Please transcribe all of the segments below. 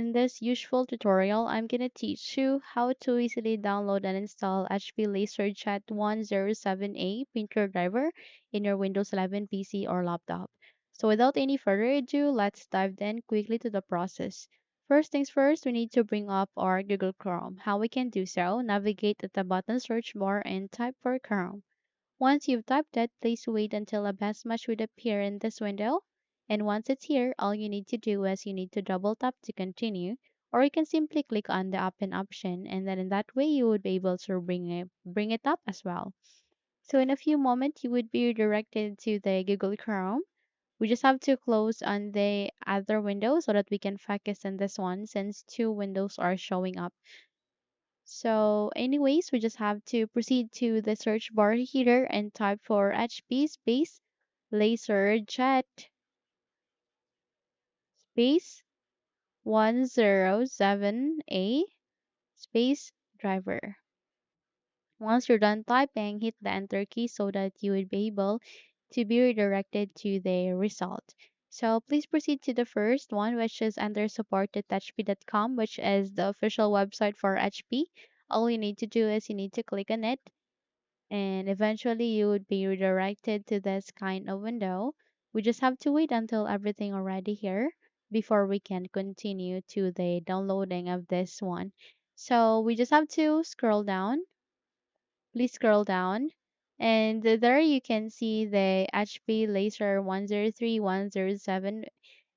In this useful tutorial, I'm going to teach you how to easily download and install HP LaserJet 107a printer driver in your Windows 11 PC or laptop. So without any further ado, let's dive then quickly to the process. First things first, we need to bring up our Google Chrome. How we can do so, navigate at the button search bar and type for Chrome. Once you've typed it, please wait until a best match would appear in this window. And once it's here, all you need to do is you need to double tap to continue, or you can simply click on the open option, and then in that way you would be able to bring it up as well. So in a few moments, you would be redirected to the Google Chrome. We just have to close on the other window so that we can focus on this one since two windows are showing up. So anyways, we just have to proceed to the search bar here and type for HP space LaserJet space 107a space driver. Once you're done typing, hit the enter key so that you would be able to be redirected to the result. So please proceed to the first one, which is under support.hp.com, which is the official website for HP. All you need to do is you need to click on it, and eventually you would be redirected to this kind of window. We just have to wait until everything already here before we can continue to the downloading of this one. So we just have to scroll down. Please scroll down. And there you can see the HP Laser 103, 107,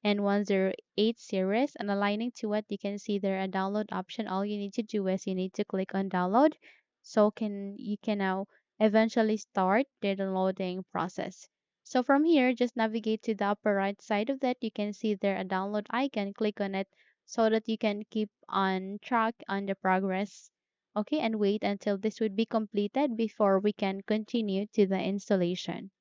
and 108 series. And aligning to it, you can see there a download option. All you need to do is you need to click on download. So you can now eventually start the downloading process. So from here, just navigate to the upper right side of that. You can see there a download icon. Click on it so that you can keep on track on the progress. Okay, and wait until this would be completed before we can continue to the installation.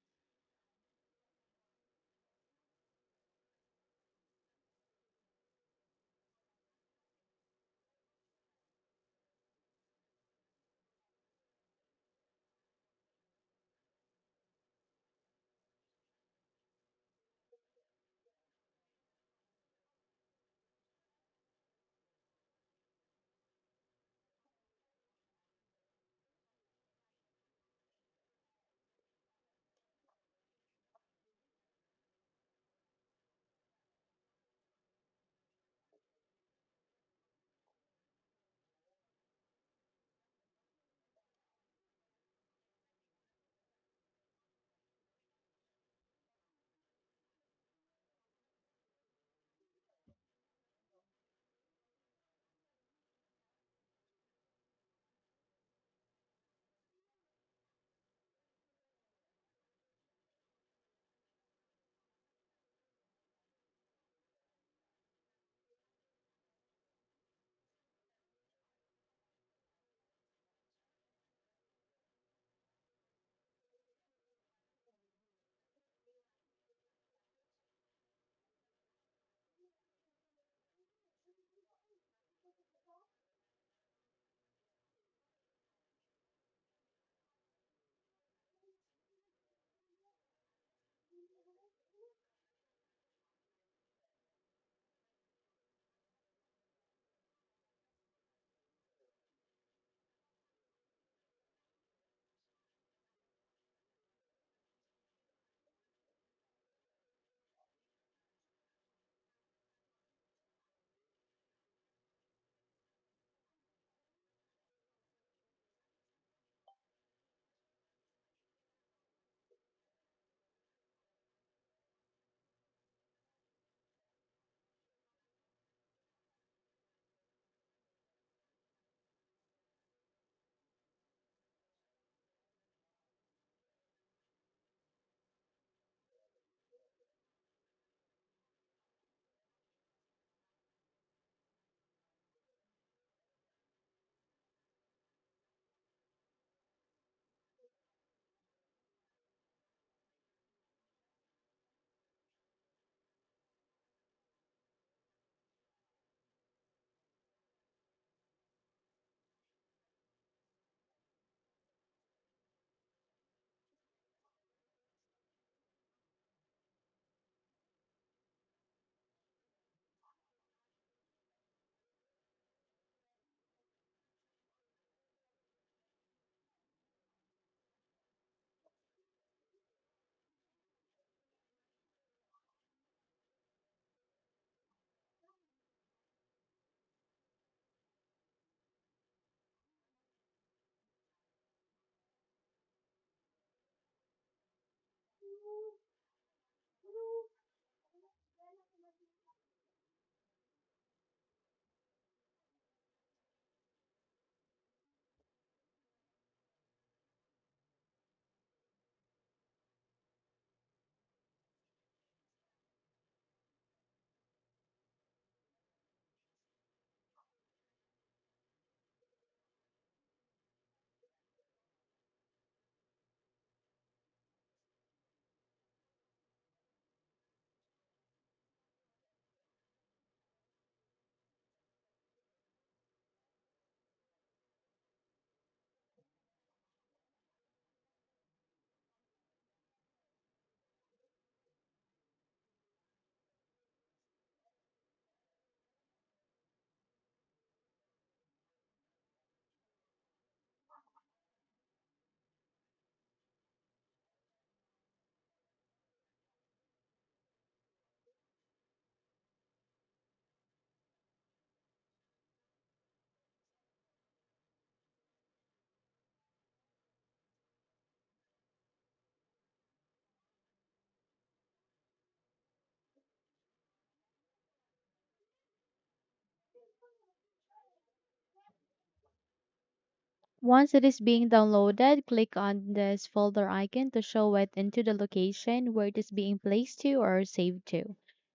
Once it is being downloaded, click on this folder icon to show it into the location where it is being placed to or saved to.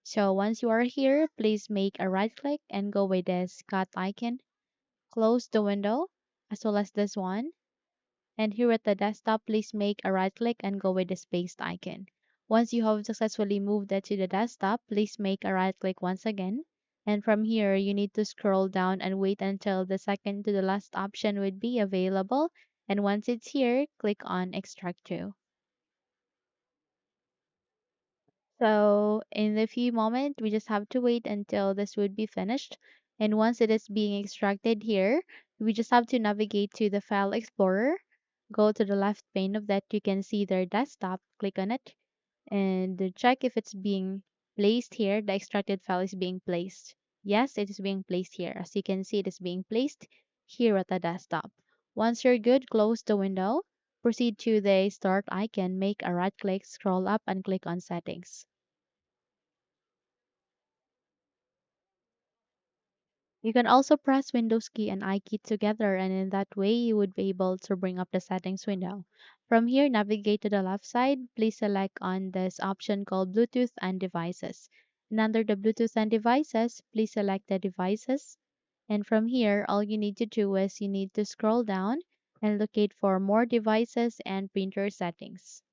So once you are here, please make a right click and go with this cut icon. Close the window as well as this one. And here at the desktop, please make a right click and go with the spaced icon. Once you have successfully moved it to the desktop, please make a right click once again. And from here, you need to scroll down and wait until the second to the last option would be available. And once it's here, click on extract to. So in a few moments, we just have to wait until this would be finished. And once it is being extracted here, we just have to navigate to the File Explorer. Go to the left pane of that. You can see their desktop. Click on it and check if it's being placed here. The extracted file is being placed. Yes, it is being placed here. As you can see, it is being placed here at the desktop. Once you're good, close the window. Proceed to the start icon, make a right click, scroll up and click on settings. You can also press Windows key and I key together, and in that way you would be able to bring up the settings window. From here, navigate to the left side. Please select on this option called Bluetooth and Devices. And under the Bluetooth and Devices, please select the devices. And from here, all you need to do is you need to scroll down and locate for more devices and printer settings.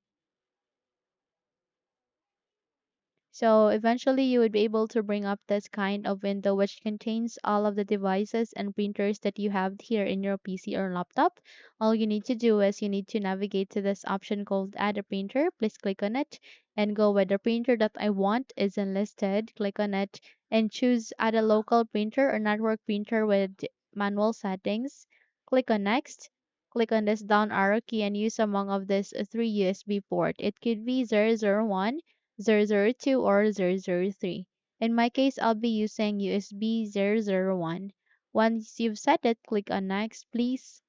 So eventually you would be able to bring up this kind of window which contains all of the devices and printers that you have here in your PC or laptop. All you need to do is you need to navigate to this option called add a printer. Please click on it and go where the printer that I want is enlisted. Click on it and choose add a local printer or network printer with manual settings. Click on next. Click on this down arrow key and use among of this three USB port. It could be 001 002 or 003. In my case, I'll be using USB 001. Once you've set it, click on next, please,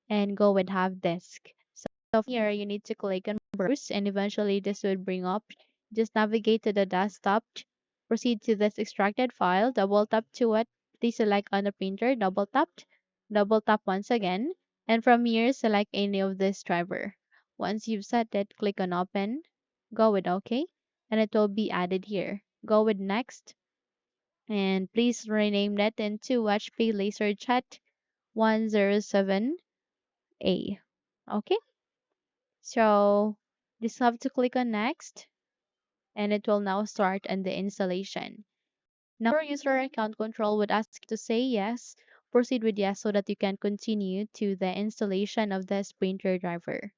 and go with have disk. So from here, you need to click on browse and eventually this would bring up. Just navigate to the desktop, proceed to this extracted file, double tap to it, please select on the printer, double tap once again, and from here, select any of this driver. Once you've set it, click on open, go with OK, and it will be added here. Go with next, and please rename that into HP LaserJet 107a. Okay, so just have to click on next, and it will now start on the installation. Now, your user account control would ask you to say yes, proceed with yes so that you can continue to the installation of the printer driver.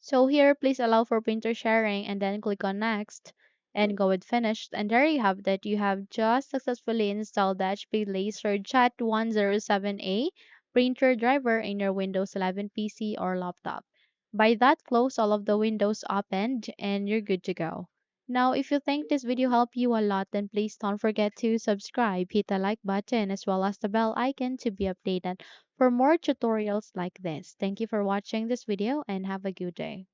So here, please allow for printer sharing and then click on next and go with finished. And there you have that. You have just successfully installed the HP LaserJet 107a printer driver in your Windows 11 PC or laptop. By that, close all of the windows opened and you're good to go. Now, if you think this video helped you a lot, then please don't forget to subscribe, hit the like button as well as the bell icon to be updated for more tutorials like this. Thank you for watching this video and have a good day.